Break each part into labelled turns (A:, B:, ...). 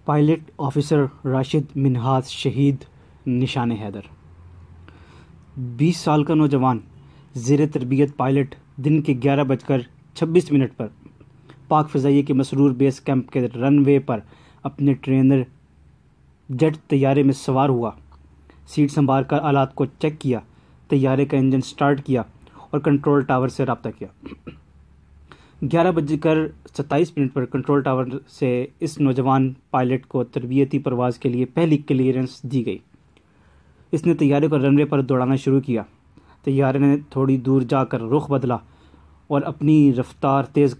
A: Pilot officer Rashid Minhas شہید نشان حیدر۔ 20 سال کا نوجوان زیر تربیت پائلٹ دن کے 11:26 پر پاک فضائیہ کے مسرور بیس کیمپ کے رن وے پر اپنے ٹرینر جیٹ طیارے میں سوار ہوا۔ سیٹ سنبھال کر آلات کو چیک کیا، طیارے کا انجن سٹارٹ کیا اور کنٹرول ٹاور سے رابطہ کیا۔ 11:27 پر کنٹرول ٹاور سے اس نوجوان پائلٹ کو تربیتی پرواز کے لیے پہلی کلیئرنس دی گئی۔ اس نے طیارے کو رن وے پر دوڑانا شروع کیا۔ طیارے نے تھوڑی دور جا کر رخ بدلا اور اپنی رفتار تیز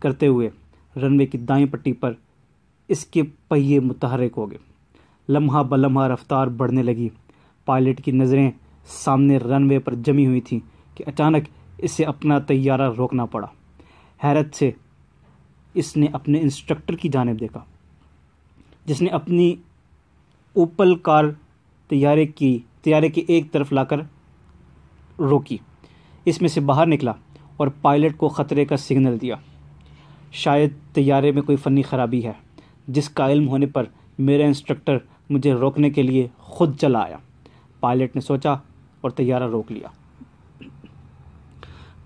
A: کرتے ہوئے رن وے کی دائیں پٹی پر اس کے پہیے متحرک ہو گئے۔ لمحہ بلمحہ رفتار بڑھنے لگی۔ پائلٹ کی نظریں سامنے رن وے پر جمی ہوئی تھیں کہ اچانک اسے اپنا طیارہ روکنا پڑا۔ حیرت سے اس نے اپنے انسٹرکٹر کی جانب دیکھا، جس نے اپنی اوپل کار طیارے کی ایک طرف لا کر روکی۔ اس میں سے باہر نکلا اور پائلٹ کو خطرے کا سگنل دیا۔ شاید طیارے میں کوئی فنی خرابی ہے، جس کا علم ہونے پر میرا انسٹرکٹر مجھے روکنے کے لیے خود چلا آیا، پائلٹ نے سوچا اور طیارہ روک لیا۔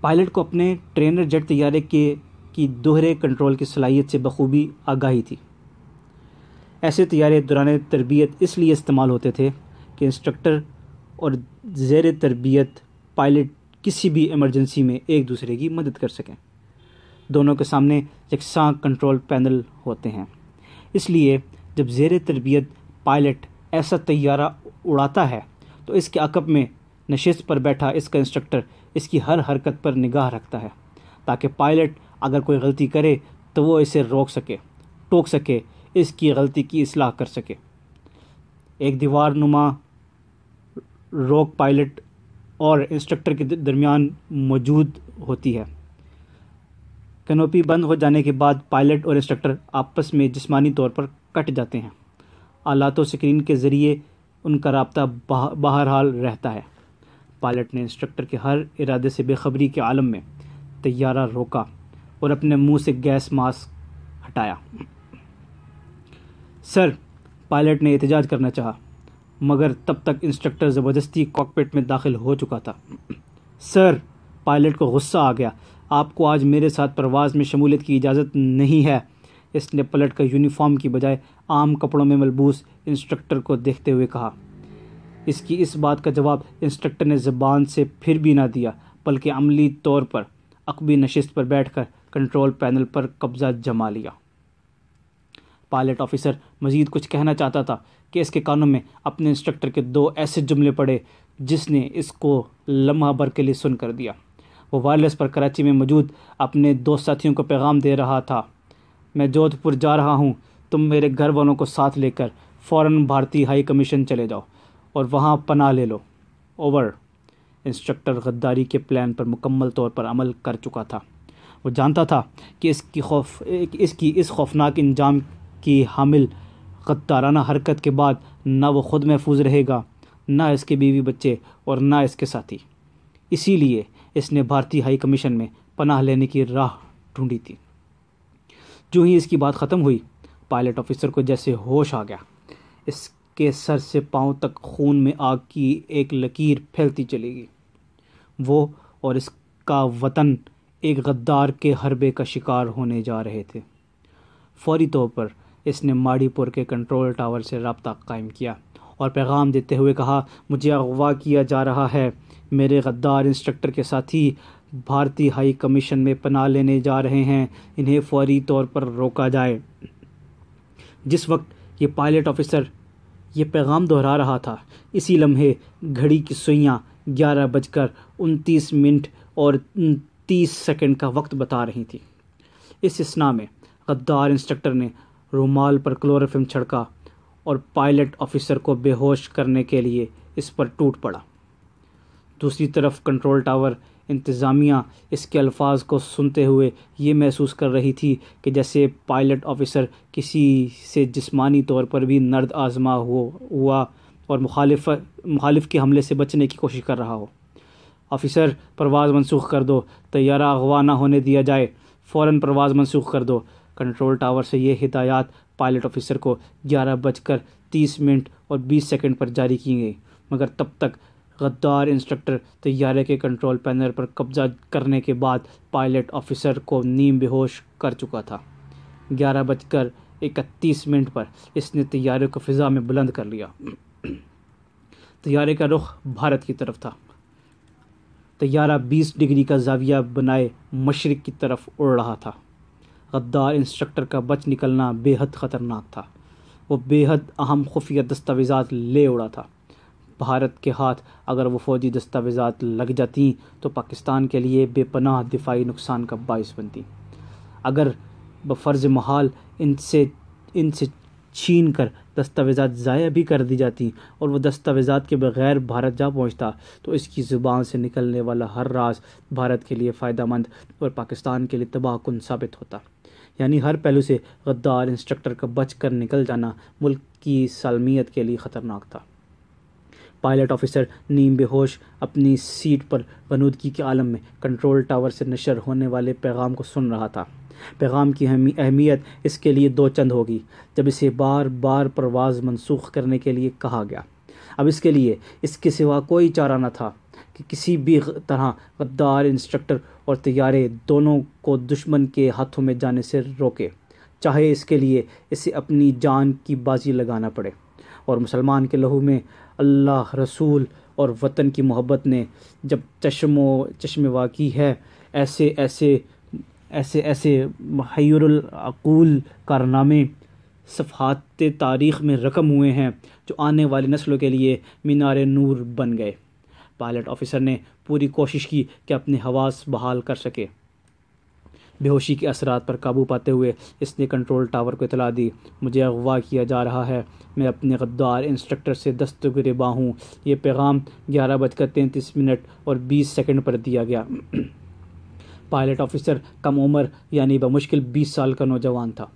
A: پائلٹ کو اپنے ٹرینر جیٹ طیارے کی دوہرے کنٹرول کی صلاحیت سے بخوبی آگاہی تھی۔ ایسے طیارے دوران تربیت اس لیے استعمال ہوتے تھے کہ انسٹرکٹر اور زیر تربیت پائلٹ کسی بھی ایمرجنسی میں ایک دوسرے کی مدد کر سکیں۔ دونوں کے سامنے یکساں کنٹرول پینل ہوتے ہیں، اس لیے جب زیر تربیت پائلٹ ایسا طیارہ اڑاتا ہے تو اس کے عقب میں نشست پر بیٹھا اس کا انسٹرکٹر اس کی ہر حرکت پر نگاہ رکھتا ہے، تاکہ پائلٹ اگر کوئی غلطی کرے تو وہ اسے روک سکے، ٹوک سکے، اس کی غلطی کی اصلاح کر سکے۔ ایک دیوار نما روک پائلٹ اور انسٹرکٹر کے درمیان موجود ہوتی ہے۔ کنوپی بند ہو جانے کے بعد پائلٹ اور انسٹرکٹر آپس میں جسمانی طور پر کٹ جاتے ہیں۔ آلات و سکرین کے ذریعے ان کا رابطہ بہرحال رہتا ہے۔ پائلٹ نے انسٹرکٹر کے ہر ارادے سے بے خبری کے عالم میں طیارہ روکا اور اپنے منہ سے گیس ماسک ہٹایا۔ سر، پائلٹ نے احتجاج کرنا چاہا، مگر تب تک انسٹرکٹر زبردستی کاکپٹ میں داخل ہو چکا تھا۔ سر، پائلٹ کو غصہ آ گیا، آپ کو آج میرے ساتھ پرواز میں شمولیت کی اجازت نہیں ہے۔ اس نے پلٹ کر یونیفارم کی بجائے عام کپڑوں میں ملبوس انسٹرکٹر کو دیکھتے ہوئے کہا۔ اس کی اس بات کا جواب انسٹرکٹر نے زبان سے پھر بھی نہ دیا، بلکہ عملی طور پر عقبی نشست پر بیٹھ کر کنٹرول پینل پر قبضہ جما لیا۔ پائلٹ آفیسر مزید کچھ کہنا چاہتا تھا کہ اس کے کانوں میں اپنے انسٹرکٹر کے 2 ایسے جملے پڑے جس نے اس کو لمحہ بھر کے لیے سن کر دیا۔ وہ وائرلیس پر کراچی میں موجود اپنے 2 ساتھیوں کو پیغام دے رہا تھا: میں جودھ پور جا رہا ہوں، تم میرے گھر والوں کو ساتھ لے کر فوراً بھارتی ہائی کمیشن چلے جاؤ اور وہاں پناہ لے لو۔ اوور۔ انسٹرکٹر غداری کے پلان پر مکمل طور پر عمل کر چکا تھا۔ وہ جانتا تھا کہ اس کی اس خوفناک انجام کی حامل غدارانہ حرکت کے بعد نہ وہ خود محفوظ رہے گا، نہ اس کے بیوی بچے اور نہ اس کے ساتھی۔ اسی لیے اس نے بھارتی ہائی کمیشن میں پناہ لینے کی راہ ڈھونڈی تھی۔ جو ہی اس کی بات ختم ہوئی، پائلٹ آفیسر کو جیسے ہوش آ گیا۔ اس کے سر سے پاؤں تک خون میں آگ کی ایک لکیر پھیلتی چلی گئی۔ وہ اور اس کا وطن ایک غدار کے حربے کا شکار ہونے جا رہے تھے۔ فوری طور پر اس نے ماڑی پور کے کنٹرول ٹاور سے رابطہ قائم کیا اور پیغام دیتے ہوئے کہا: مجھے اغوا کیا جا رہا ہے، میرے غدار انسٹرکٹر کے ساتھی بھارتی ہائی کمیشن میں پناہ لینے جا رہے ہیں، انہیں فوری طور پر روکا جائے۔ جس وقت یہ پائلٹ آفیسر یہ پیغام دہرا رہا تھا، اسی لمحے گھڑی کی سوئیاں 11:29 اور 30 کا وقت بتا رہی تھیں۔ اس اثنا میں غدار انسٹرکٹر نے رومال پر کلوروفارم چھڑکا اور پائلٹ آفیسر کو بے ہوش کرنے کے لیے اس پر ٹوٹ پڑا۔ دوسری طرف کنٹرول ٹاور انتظامیہ اس کے الفاظ کو سنتے ہوئے یہ محسوس کر رہی تھی کہ جیسے پائلٹ آفیسر کسی سے جسمانی طور پر بھی نرد آزما ہوا اور مخالف کے حملے سے بچنے کی کوشش کر رہا ہو۔ آفیسر، پرواز منسوخ کر دو، طیارہ اغوا نہ ہونے دیا جائے، فوراً پرواز منسوخ کر دو۔ کنٹرول ٹاور سے یہ ہدایات پائلٹ آفیسر کو 11:30 پر جاری کی گئی، مگر تب تک غدار انسٹرکٹر طیارے کے کنٹرول پینل پر قبضہ کرنے کے بعد پائلٹ آفیسر کو نیم بے ہوش کر چکا تھا۔ 11:31 پر اس نے طیارے کو فضا میں بلند کر لیا۔ طیارے کا رخ بھارت کی طرف تھا۔ طیارہ 20 ڈگری کا زاویہ بنائے مشرق کی طرف اڑ رہا تھا۔ غدار انسٹرکٹر کا بچ نکلنا بے حد خطرناک تھا۔ وہ بے حد اہم خفیہ دستاویزات لے اڑا تھا۔ بھارت کے ہاتھ اگر وہ فوجی دستاویزات لگ جاتی تو پاکستان کے لیے بے پناہ دفاعی نقصان کا باعث بنتی۔ اگر بفرض محال ان سے چھین کر دستاویزات ضائع بھی کر دی جاتی اور وہ دستاویزات کے بغیر بھارت جا پہنچتا تو اس کی زبان سے نکلنے والا ہر راز بھارت کے لیے فائدہ مند اور پاکستان کے لیے تباہ کن ثابت ہوتا۔ یعنی ہر پہلو سے غدار انسٹرکٹر کا بچ کر نکل جانا ملک کی سالمیت کے لیے خطرناک تھا۔ پائلٹ آفیسر نیم بے ہوش اپنی سیٹ پر غنودگی کے عالم میں کنٹرول ٹاور سے نشر ہونے والے پیغام کو سن رہا تھا۔ پیغام کی اہمیت اس کے لیے دو چند ہوگی جب اسے بار بار پرواز منسوخ کرنے کے لیے کہا گیا۔ اب اس کے لیے اس کے سوا کوئی چارہ نہ تھا کہ کسی بھی طرح غدار انسٹرکٹر اور طیارے دونوں کو دشمن کے ہاتھوں میں جانے سے روکے، چاہے اس کے لیے اسے اپنی جان کی بازی لگانا پڑے۔ اور مسلمان کے لہو میں اللہ، رسول اور وطن کی محبت نے جب چشم واقعی ہے، ایسے محیر العقول کارنامے صفحات تاریخ میں رقم ہوئے ہیں جو آنے والی نسلوں کے لیے مینار نور بن گئے۔ پائلٹ آفیسر نے پوری کوشش کی کہ اپنے حواس بحال کر سکے۔ بے ہوشی کے اثرات پر قابو پاتے ہوئے اس نے کنٹرول ٹاور کو اطلاع دی، مجھے اغوا کیا جا رہا ہے، میں اپنے غدار انسٹرکٹر سے دستگریباں ہوں۔ یہ پیغام 11:33 پر دیا گیا۔ پائلٹ آفیسر کم عمر یعنی بمشکل 20 سال کا نوجوان تھا۔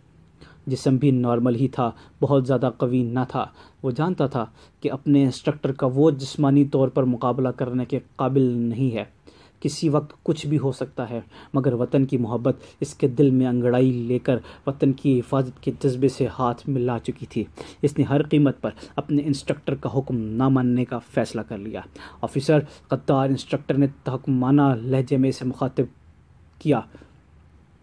A: جسم بھی نارمل ہی تھا، بہت زیادہ قوی نہ تھا۔ وہ جانتا تھا کہ اپنے انسٹرکٹر کا وہ جسمانی طور پر مقابلہ کرنے کے قابل نہیں ہے۔ کسی وقت کچھ بھی ہو سکتا ہے، مگر وطن کی محبت اس کے دل میں انگڑائی لے کر وطن کی حفاظت کے جذبے سے ہاتھ ملا چکی تھی۔ اس نے ہر قیمت پر اپنے انسٹرکٹر کا حکم نہ ماننے کا فیصلہ کر لیا۔ آفیسر غدار انسٹرکٹر نے تحکمانہ لہجے میں اسے مخاطب کیا،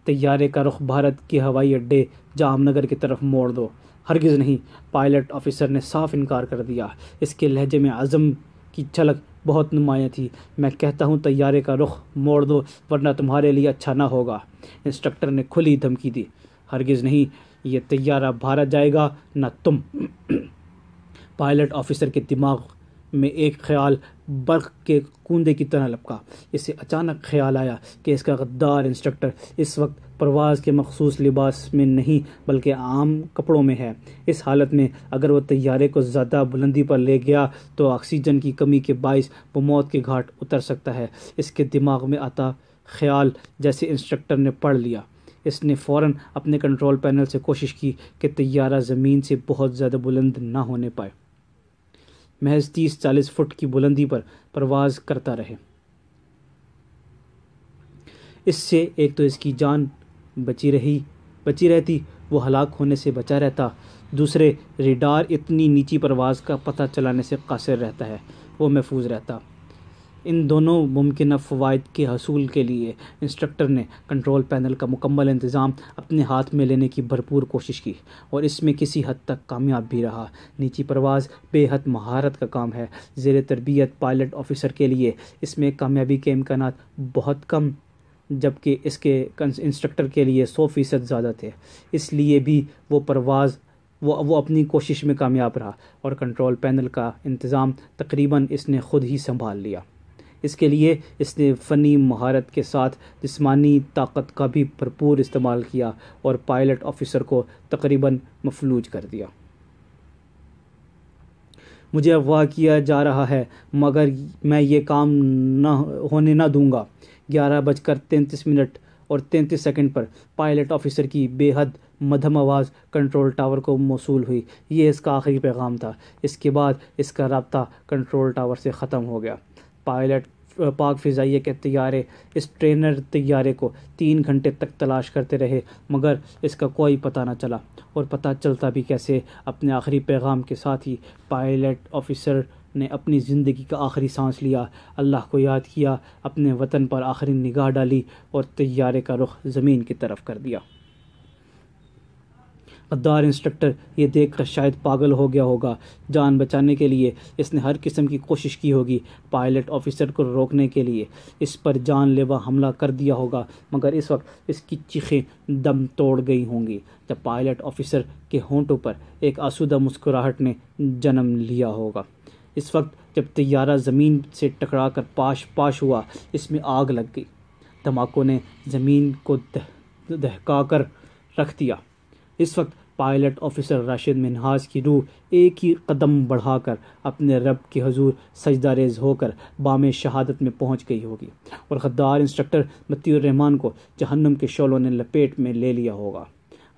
A: طیارے کا رخ بھارت کے ہوائی اڈے جام نگر کی طرف موڑ دو۔ ہرگز نہیں، پائلٹ آفیسر نے صاف انکار کر دیا۔ اس کے لہجے میں عزم کی جھلک بہت نمایاں تھی۔ میں کہتا ہوں طیارے کا رخ موڑ دو ورنہ تمہارے لیے اچھا نہ ہوگا۔ انسٹرکٹر نے کھلی دھمکی دی۔ ہرگز نہیں، یہ طیارہ بھارت جائے گا، نہ تم۔ پائلٹ آفیسر کے دماغ میں ایک خیال برق کے کوندے کی طرح لپکا۔ اسے اچانک خیال آیا کہ اس کا غدار انسٹرکٹر اس وقت پرواز کے مخصوص لباس میں نہیں بلکہ عام کپڑوں میں ہے۔ اس حالت میں اگر وہ طیارے کو زیادہ بلندی پر لے گیا تو آکسیجن کی کمی کے باعث وہ موت کے گھاٹ اتر سکتا ہے۔ اس کے دماغ میں آتا خیال جیسے انسٹرکٹر نے پڑھ لیا۔ اس نے فوراً اپنے کنٹرول پینل سے کوشش کی کہ طیارہ زمین سے بہت زیادہ بلند نہ ہونے پائے، محض 30-40 فٹ کی بلندی پر پرواز کرتا رہے۔ اس سے ایک تو اس کی جان بچی رہتی، وہ ہلاک ہونے سے بچا رہتا، دوسرے ریڈار اتنی نیچی پرواز کا پتہ چلانے سے قاصر رہتا ہے، وہ محفوظ رہتا۔ ان دونوں ممکنہ فوائد کے حصول کے لیے انسٹرکٹر نے کنٹرول پینل کا مکمل انتظام اپنے ہاتھ میں لینے کی بھرپور کوشش کی اور اس میں کسی حد تک کامیاب بھی رہا۔ نیچی پرواز بے حد مہارت کا کام ہے۔ زیر تربیت پائلٹ آفیسر کے لیے اس میں کامیابی کے امکانات بہت کم جبکہ اس کے انسٹرکٹر کے لیے 100% زیادہ تھے۔ اس لیے بھی وہ اپنی کوشش میں کامیاب رہا اور کنٹرول پینل کا انتظام تقریباً اس نے خود ہی سنبھال لیا۔ اس کے لیے اس نے فنی مہارت کے ساتھ جسمانی طاقت کا بھی بھرپور استعمال کیا اور پائلٹ آفیسر کو تقریباً مفلوج کر دیا۔ مجھے اغوا کیا جا رہا ہے مگر میں یہ کام ہونے نہ دوں گا۔ 11:33 پر پائلٹ آفیسر کی بے حد مدھم آواز کنٹرول ٹاور کو موصول ہوئی۔ یہ اس کا آخری پیغام تھا۔ اس کے بعد اس کا رابطہ کنٹرول ٹاور سے ختم ہو گیا۔ پائلٹ پاک فضائیہ کے طیارے اس ٹرینر طیارے کو 3 گھنٹے تک تلاش کرتے رہے، مگر اس کا کوئی پتہ نہ چلا، اور پتہ چلتا بھی کیسے؟ اپنے آخری پیغام کے ساتھ ہی پائلٹ آفیسر نے اپنی زندگی کا آخری سانس لیا، اللہ کو یاد کیا، اپنے وطن پر آخری نگاہ ڈالی اور طیارے کا رخ زمین کی طرف کر دیا۔ غدار انسٹرکٹر یہ دیکھ کر شاید پاگل ہو گیا ہوگا۔ جان بچانے کے لیے اس نے ہر قسم کی کوشش کی ہوگی، پائلٹ آفیسر کو روکنے کے لیے اس پر جان لیوا حملہ کر دیا ہوگا، مگر اس وقت اس کی چیخیں دم توڑ گئی ہوں گی جب پائلٹ آفیسر کے ہونٹوں پر ایک آسودہ مسکراہٹ نے جنم لیا ہوگا۔ اس وقت جب طیارہ زمین سے ٹکرا کر پاش پاش ہوا، اس میں آگ لگ گئی، دھماکوں نے زمین کو دہکا کر رکھ دیا۔ اس وقت پائلٹ آفیسر راشد منہاس کی روح ایک ہی قدم بڑھا کر اپنے رب کے حضور سجدہ ریز ہو کر بام شہادت میں پہنچ گئی ہوگی، اور غدار انسٹرکٹر مطیع الرحمان کو جہنم کے شعلوں نے لپیٹ میں لے لیا ہوگا۔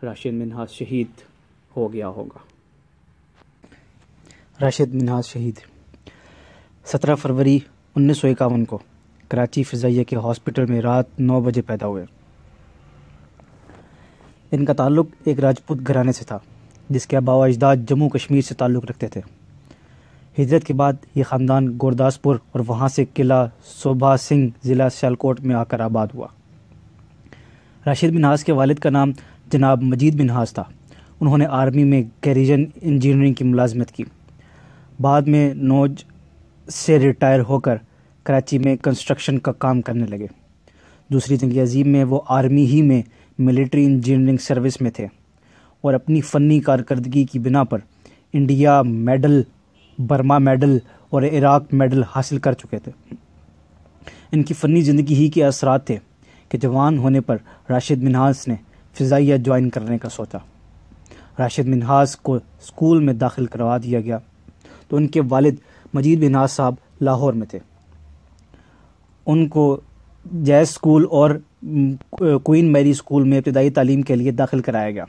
A: راشد منہاس شہید ہو گیا ہوگا۔ راشد منہاس شہید 17 فروری 1951 کو کراچی فضائیہ کے ہاسپٹل میں رات 9 بجے پیدا ہوئے۔ ان کا تعلق ایک راجپوت گھرانے سے تھا جس کے آباء و اجداد جموں کشمیر سے تعلق رکھتے تھے۔ ہجرت کے بعد یہ خاندان گورداسپور اور وہاں سے قلعہ صوبہ سنگھ ضلع سیالکوٹ میں آ کر آباد ہوا۔ راشد منہاس کے والد کا نام جناب مجید منہاس تھا۔ انہوں نے آرمی میں گیریجن انجینئرنگ کی ملازمت کی۔ بعد میں نوج سے ریٹائر ہو کر کراچی میں کنسٹرکشن کا کام کرنے لگے۔ دوسری جنگ عظیم میں وہ آرمی ہی میں ملٹری انجینئرنگ سروس میں تھے اور اپنی فنی کارکردگی کی بنا پر انڈیا میڈل، برما میڈل اور عراق میڈل حاصل کر چکے تھے۔ ان کی فنی زندگی ہی کے اثرات تھے کہ جوان ہونے پر راشد منہاس نے فضائیہ جوائن کرنے کا سوچا۔ راشد منہاس کو اسکول میں داخل کروا دیا گیا تو ان کے والد مجید منہاس صاحب لاہور میں تھے۔ ان کو جیز اسکول اور کوئین میری اسکول میں ابتدائی تعلیم کے لیے داخل کرایا گیا،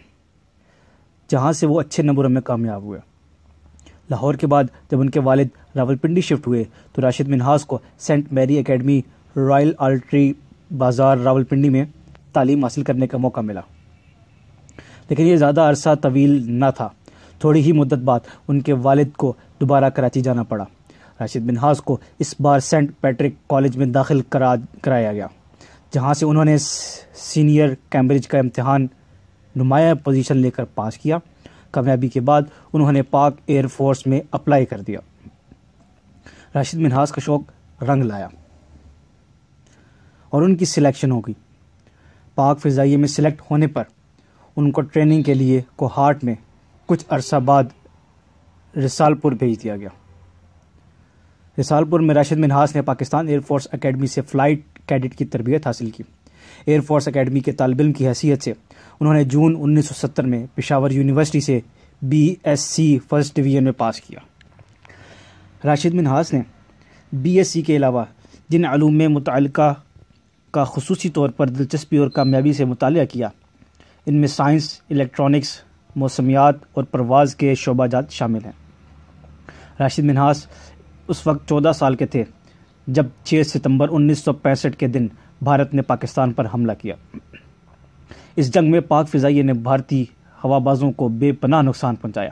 A: جہاں سے وہ اچھے نمبروں میں کامیاب ہوئے۔ لاہور کے بعد جب ان کے والد راولپنڈی شفٹ ہوئے تو راشد منہاس کو سینٹ میری اکیڈمی رائل آرٹری بازار راولپنڈی میں تعلیم حاصل کرنے کا موقع ملا، لیکن یہ زیادہ عرصہ طویل نہ تھا۔ تھوڑی ہی مدت بعد ان کے والد کو دوبارہ کراچی جانا پڑا۔ راشد منہاس کو اس بار سینٹ پیٹرک کالج میں داخل کرایا گیا، جہاں سے انہوں نے سینئر کیمبرج کا امتحان نمایاں پوزیشن لے کر پاس کیا۔ کامیابی کے بعد انہوں نے پاک ایئر فورس میں اپلائی کر دیا۔ راشد منہاس کا شوق رنگ لایا اور ان کی سلیکشن ہو گئی۔ پاک فضائیہ میں سلیکٹ ہونے پر ان کو ٹریننگ کے لیے کوہاٹ میں کچھ عرصہ بعد رسالپور بھیج دیا گیا۔ رسالپور میں راشد منہاس نے پاکستان ایئر فورس اکیڈمی سے فلائٹ کیڈٹ کی تربیت حاصل کی۔ ایئر فورس اکیڈمی کے طالب علم کی حیثیت سے انہوں نے جون 1970 میں پشاور یونیورسٹی سے BSc فرسٹ ڈویژن میں پاس کیا۔ راشد منہاس نے BSc کے علاوہ جن علوم میں متعلقہ کا خصوصی طور پر دلچسپی اور کامیابی سے مطالعہ کیا، ان میں سائنس، الیکٹرانکس، موسمیات اور پرواز کے شعبہ جات شامل ہیں۔ راشد منہاس اس وقت 14 سال کے تھے جب 6 ستمبر 1965 کے دن بھارت نے پاکستان پر حملہ کیا۔ اس جنگ میں پاک فضائیہ نے بھارتی ہوا بازوں کو بے پناہ نقصان پہنچایا۔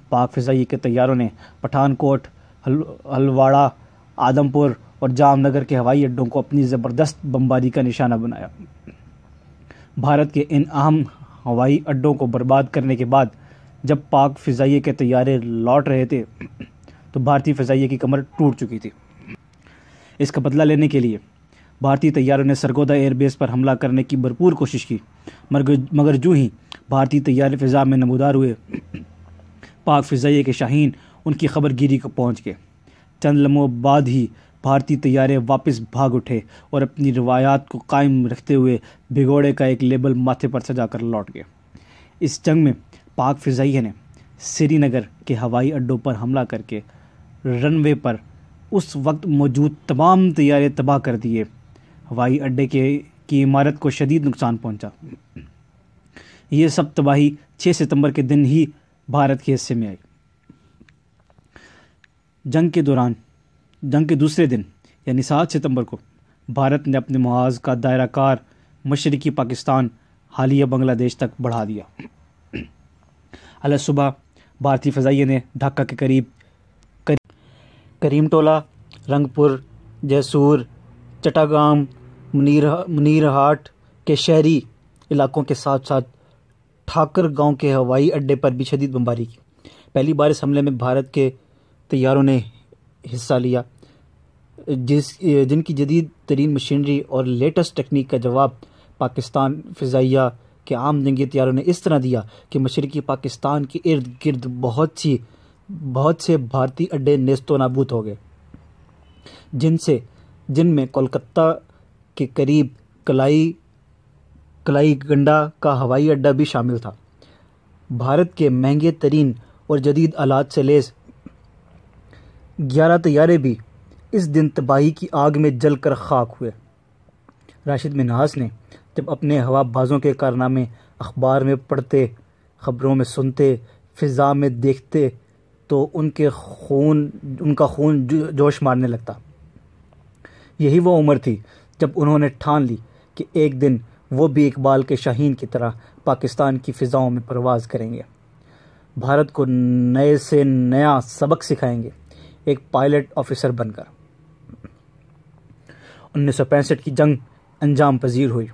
A: پاک فضائیہ کے طیاروں نے پٹھان کوٹ، ہلواڑہ، آدمپور اور جام نگر کے ہوائی اڈوں کو اپنی زبردست بمباری کا نشانہ بنایا۔ بھارت کے ان اہم ہوائی اڈوں کو برباد کرنے کے بعد جب پاک فضائیہ کے طیارے لوٹ رہے تھے تو بھارتی فضائیہ کی کمر ٹوٹ چکی تھی۔ اس کا بدلہ لینے کے لیے بھارتی طیاروں نے سرگودا ایئر بیس پر حملہ کرنے کی بھرپور کوشش کی، مگر جو ہی بھارتی طیارے فضا میں نمودار ہوئے، پاک فضائیہ کے شاہین ان کی خبر گیری کو پہنچ گئے۔ چند لمحوں بعد ہی بھارتی طیارے واپس بھاگ اٹھے اور اپنی روایات کو قائم رکھتے ہوئے بھگوڑے کا ایک لیبل ماتھے پر سجا کر لوٹ گئے۔ اس جنگ میں پاک فضائیہ نے سری نگر کے ہوائی اڈوں پر حملہ کر کے رن وے پر اس وقت موجود تمام طیارے تباہ کر دیے۔ ہوائی اڈے کی عمارت کو شدید نقصان پہنچا۔ یہ سب تباہی 6 ستمبر کے دن ہی بھارت کے حصے میں آئی۔ جنگ کے دوسرے دن یعنی 7 ستمبر کو بھارت نے اپنے محاذ کا دائرہ کار مشرقی پاکستان حالیہ بنگلہ دیش تک بڑھا دیا۔ علیہ صبح بھارتی فضائیہ نے ڈھاکہ کے قریب کریم ٹولہ، رنگپور، جیسور، چٹاگام، منیر ہاٹ کے شہری علاقوں کے ساتھ ساتھ ٹھاکر گاؤں کے ہوائی اڈے پر بھی شدید بمباری کی۔ پہلی بار اس حملے میں بھارت کے طیاروں نے حصہ لیا، جن کی جدید ترین مشینری اور لیٹسٹ ٹیکنیک کا جواب پاکستان فضائیہ کے عام جنگی طیاروں نے اس طرح دیا کہ مشرقی پاکستان کے ارد گرد بہت سے بھارتی اڈے نیست و نابود ہو گئے، جن میں کولکتہ کے قریب کلائی گنڈا کا ہوائی اڈہ بھی شامل تھا۔ بھارت کے مہنگے ترین اور جدید آلات سے لیس 11 طیارے بھی اس دن تباہی کی آگ میں جل کر خاک ہوئے۔ راشد منہاس نے جب اپنے ہوا بازوں کے کارنامے اخبار میں پڑھتے، خبروں میں سنتے، فضا میں دیکھتے تو ان کا خون جوش مارنے لگتا۔ یہی وہ عمر تھی جب انہوں نے ٹھان لی کہ ایک دن وہ بھی اقبال کے شاہین کی طرح پاکستان کی فضاؤں میں پرواز کریں گے، بھارت کو نئے سے نیا سبق سکھائیں گے، ایک پائلٹ آفیسر بن کر۔ 1965 کی جنگ انجام پذیر ہوئی۔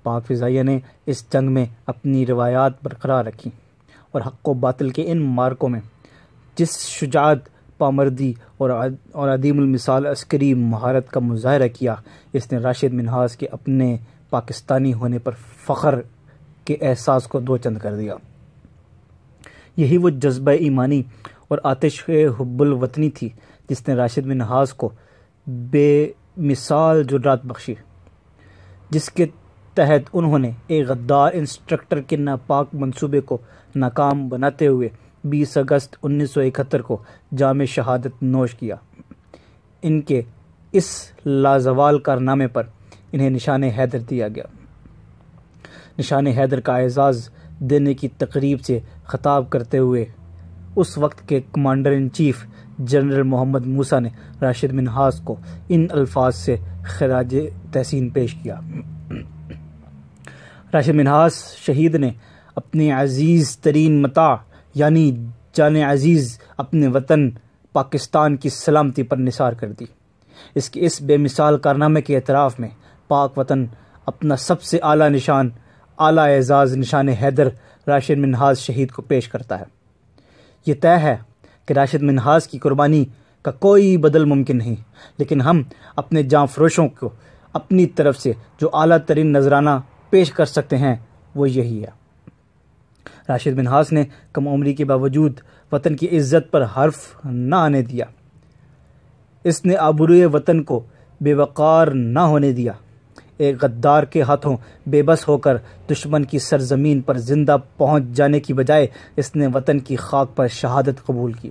A: پاک فضائیہ نے اس جنگ میں اپنی روایات برقرار رکھی اور حق و باطل کے ان مارکوں میں جس شجاعت، پامردی اور عدیم المثال عسکری مہارت کا مظاہرہ کیا، اس نے راشد منہاس کے اپنے پاکستانی ہونے پر فخر کے احساس کو دو چند کر دیا۔ یہی وہ جذبہ ایمانی اور آتش حب الوطنی تھی جس نے راشد منہاس کو بے مثال جرات بخشی، جس کے تحت انہوں نے ایک غدار انسٹرکٹر کے ناپاک منصوبے کو ناکام بناتے ہوئے 20 اگست 1971 کو جام شہادت نوش کیا۔ ان کے اس لازوال کارنامے پر انہیں نشان حیدر دیا گیا۔ نشان حیدر کا اعزاز دینے کی تقریب سے خطاب کرتے ہوئے اس وقت کے کمانڈر ان چیف جنرل محمد موسیٰ نے راشد منہاس کو ان الفاظ سے خراج تحسین پیش کیا۔ راشد منہاس شہید نے اپنی عزیز ترین متاع یعنی جان عزیز اپنے وطن پاکستان کی سلامتی پر نثار کر دی۔ اس کے اس بے مثال کارنامے کے اعتراف میں پاک وطن اپنا سب سے اعلیٰ اعزاز نشان حیدر راشد منہاس شہید کو پیش کرتا ہے۔ یہ طے ہے کہ راشد منہاس کی قربانی کا کوئی بدل ممکن نہیں، لیکن ہم اپنے جاں فروشوں کو اپنی طرف سے جو اعلیٰ ترین نذرانہ پیش کر سکتے ہیں وہ یہی ہے۔ راشد منہاس نے کم عمری کے باوجود وطن کی عزت پر حرف نہ آنے دیا۔ اس نے آبروئے وطن کو بے وقار نہ ہونے دیا۔ ایک غدار کے ہاتھوں بے بس ہو کر دشمن کی سرزمین پر زندہ پہنچ جانے کی بجائے اس نے وطن کی خاک پر شہادت قبول کی۔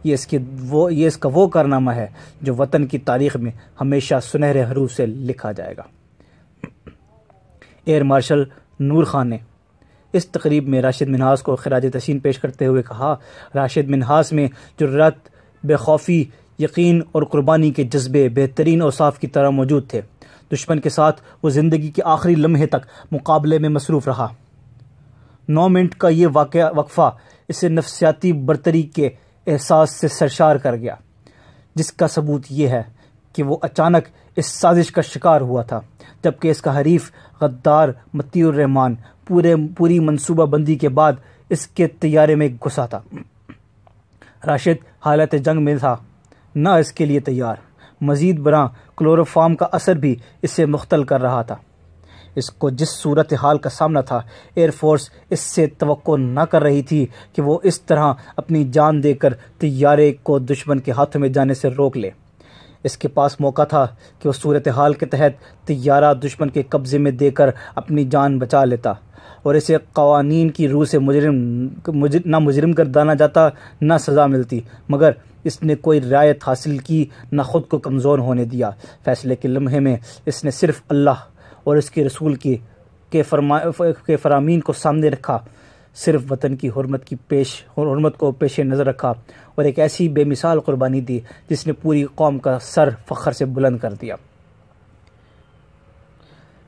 A: یہ اس کا وہ کارنامہ ہے جو وطن کی تاریخ میں ہمیشہ سنہرے حروف سے لکھا جائے گا۔ ایئر مارشل نور خان نے اس تقریب میں راشد منہاس کو خراج تحسین پیش کرتے ہوئے کہا، راشد منہاس میں جرات، بے خوفی، یقین اور قربانی کے جذبے بہترین اوصاف کی طرح موجود تھے۔ دشمن کے ساتھ وہ زندگی کے آخری لمحے تک مقابلے میں مصروف رہا۔ 9 منٹ کا یہ وقفہ اسے نفسیاتی برتری کے احساس سے سرشار کر گیا، جس کا ثبوت یہ ہے کہ وہ اچانک اس سازش کا شکار ہوا تھا، جبکہ اس کا حریف غدار مطیع الرحمان پوری منصوبہ بندی کے بعد اس کے طیارے میں گھسا تھا۔ راشد حالت جنگ میں تھا، نہ اس کے لیے تیار۔ مزید برآں کلوروفارم کا اثر بھی اسے مختل کر رہا تھا۔ اس کو جس صورتحال کا سامنا تھا، ایئر فورس اس سے توقع نہ کر رہی تھی کہ وہ اس طرح اپنی جان دے کر طیارے کو دشمن کے ہاتھوں میں جانے سے روک لے۔ اس کے پاس موقع تھا کہ وہ صورتحال کے تحت طیارہ دشمن کے قبضے میں دے کر اپنی جان بچا لیتا اور اسے قوانین کی روح سے نہ مجرم گردانا جاتا نہ سزا ملتی، مگر اس نے کوئی رعایت حاصل کی، نہ خود کو کمزور ہونے دیا۔ فیصلے کے لمحے میں اس نے صرف اللہ اور اس کے رسول کے فرامین کو سامنے رکھا، صرف وطن کی حرمت کو پیش نظر رکھا اور ایک ایسی بے مثال قربانی دی جس نے پوری قوم کا سر فخر سے بلند کر دیا۔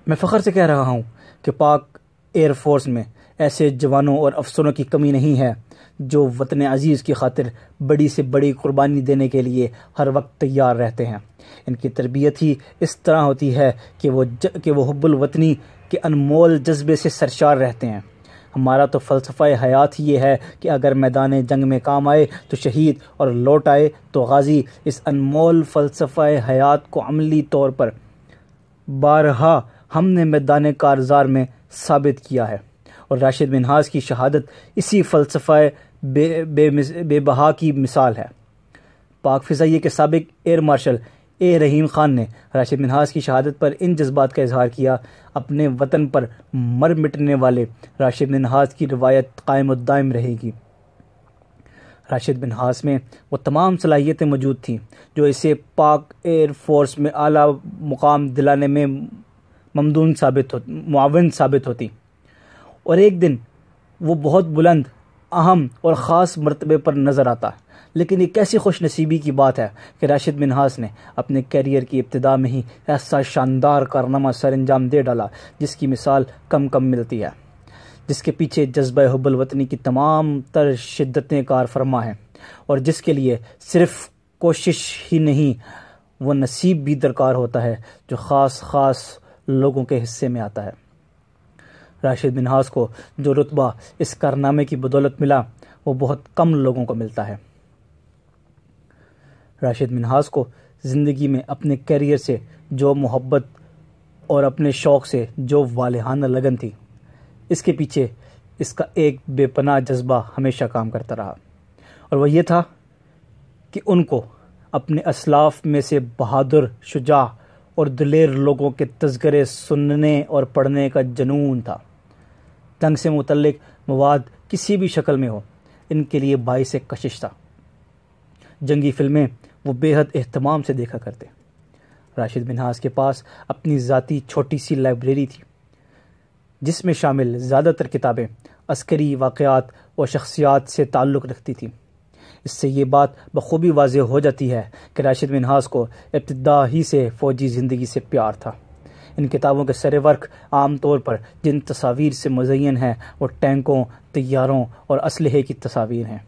A: میں فخر سے کہہ رہا ہوں کہ پاک ایئر فورس میں ایسے جوانوں اور افسروں کی کمی نہیں ہے جو وطن عزیز کی خاطر بڑی سے بڑی قربانی دینے کے لیے ہر وقت تیار رہتے ہیں۔ ان کی تربیت ہی اس طرح ہوتی ہے کہ وہ حب الوطنی کے انمول جذبے سے سرشار رہتے ہیں۔ ہمارا تو فلسفہ حیات ہی یہ ہے کہ اگر میدان جنگ میں کام آئے تو شہید اور لوٹ آئے تو غازی۔ اس انمول فلسفہ حیات کو عملی طور پر بارہا ہم نے میدان کارزار میں ثابت کیا ہے، اور راشد منہاس کی شہادت اسی فلسفہ بے بہا کی مثال ہے۔ پاک فضائیہ کے سابق ایئر مارشل اے رحیم خان نے راشد منہاس کی شہادت پر ان جذبات کا اظہار کیا۔ اپنے وطن پر مر مٹنے والے راشد منہاس کی روایت قائم و دائم رہے گی۔ راشد منہاس میں وہ تمام صلاحیتیں موجود تھیں جو اسے پاک ایئر فورس میں اعلیٰ مقام دلانے میں معاون ثابت ہوتی، اور ایک دن وہ بہت بلند، اہم اور خاص مرتبے پر نظر آتا۔ لیکن یہ کیسی خوش نصیبی کی بات ہے کہ راشد منہاس نے اپنے کیریئر کی ابتدا میں ہی ایسا شاندار کارنامہ سر انجام دے ڈالا جس کی مثال کم ملتی ہے، جس کے پیچھے جذبہ حب الوطنی کی تمام تر شدتیں کار فرما ہیں، اور جس کے لیے صرف کوشش ہی نہیں، وہ نصیب بھی درکار ہوتا ہے جو خاص لوگوں کے حصے میں آتا ہے۔ راشد منہاس کو جو رتبہ اس کارنامے کی بدولت ملا وہ بہت کم لوگوں کو ملتا ہے۔ راشد منہاس کو زندگی میں اپنے کیریئر سے جو محبت اور اپنے شوق سے جو والہانہ لگن تھی، اس کے پیچھے اس کا ایک بے پناہ جذبہ ہمیشہ کام کرتا رہا، اور وہ یہ تھا کہ ان کو اپنے اسلاف میں سے بہادر، شجاع اور دلیر لوگوں کے تذکرے سننے اور پڑھنے کا جنون تھا۔ جنگ سے متعلق مواد کسی بھی شکل میں ہو، ان کے لیے باعث کشش تھا۔ جنگی فلمیں وہ بے حد اہتمام سے دیکھا کرتے۔ راشد منہاس کے پاس اپنی ذاتی چھوٹی سی لائبریری تھی جس میں شامل زیادہ تر کتابیں عسکری واقعات اور شخصیات سے تعلق رکھتی تھیں۔ اس سے یہ بات بخوبی واضح ہو جاتی ہے کہ راشد منہاس کو ابتدا ہی سے فوجی زندگی سے پیار تھا۔ ان کتابوں کے سر ورق عام طور پر جن تصاویر سے مزین ہیں وہ ٹینکوں، طیاروں اور اسلحے کی تصاویر ہیں۔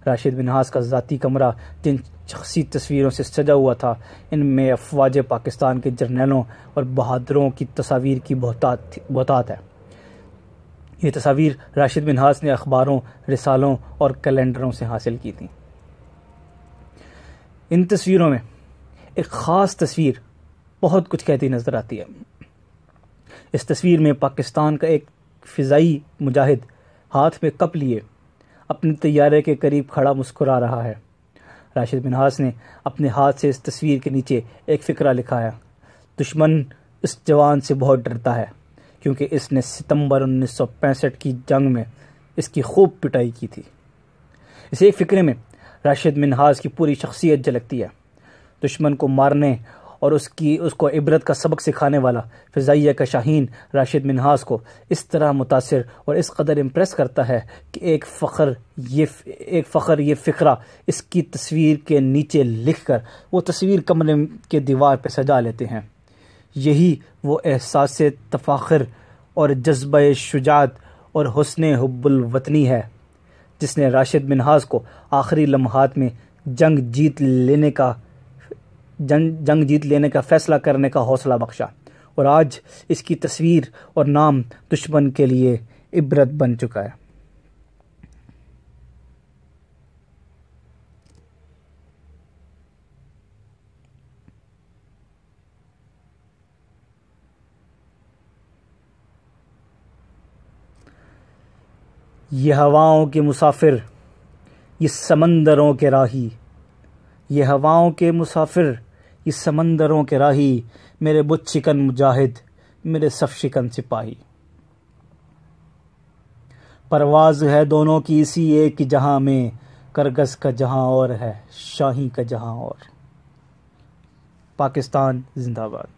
A: راشد منہاس کا ذاتی کمرہ جن شخصی تصویروں سے سجا ہوا تھا، ان میں افواج پاکستان کے جرنیلوں اور بہادروں کی تصاویر کی بہتات ہے۔ یہ تصاویر راشد منہاس نے اخباروں، رسالوں اور کیلنڈروں سے حاصل کی تھیں۔ ان تصویروں میں ایک خاص تصویر بہت کچھ کہتی نظر آتی ہے۔ اس تصویر میں پاکستان کا ایک فضائی مجاہد ہاتھ میں کپ لیے اپنے طیارے کے قریب کھڑا مسکرا رہا ہے۔ راشد منہاس نے اپنے ہاتھ سے اس تصویر کے نیچے ایک فقرہ لکھا ہے: دشمن اس جوان سے بہت ڈرتا ہے کیونکہ اس نے ستمبر 1965 کی جنگ میں اس کی خوب پٹائی کی تھی۔ اس ایک فقرے میں راشد منہاس کی پوری شخصیت جھلکتی ہے۔ دشمن کو مارنے اور اس کو عبرت کا سبق سکھانے والا فضائیہ کا شاہین راشد منہاس کو اس طرح متاثر اور اس قدر امپریس کرتا ہے کہ ایک فخر یہ فقرہ اس کی تصویر کے نیچے لکھ کر وہ تصویر کمرے کے دیوار پہ سجا لیتے ہیں۔ یہی وہ احساس تفاخر اور جذبہ شجاعت اور حسن حب الوطنی ہے جس نے راشد منہاس کو آخری لمحات میں جنگ جیت لینے کا فیصلہ کرنے کا حوصلہ بخشا، اور آج اس کی تصویر اور نام دشمن کے لیے عبرت بن چکا ہے۔ یہ ہواؤں کے مسافر، یہ سمندروں کے راہی، یہ ہواؤں کے مسافر، یہ سمندروں کے راہی، میرے بت شکن مجاہد، میرے صف شکن سپاہی۔ پرواز ہے دونوں کی اسی ایک جہاں میں، کرگس کا جہاں اور ہے، شاہی کا جہاں اور۔ پاکستان زندہ باد۔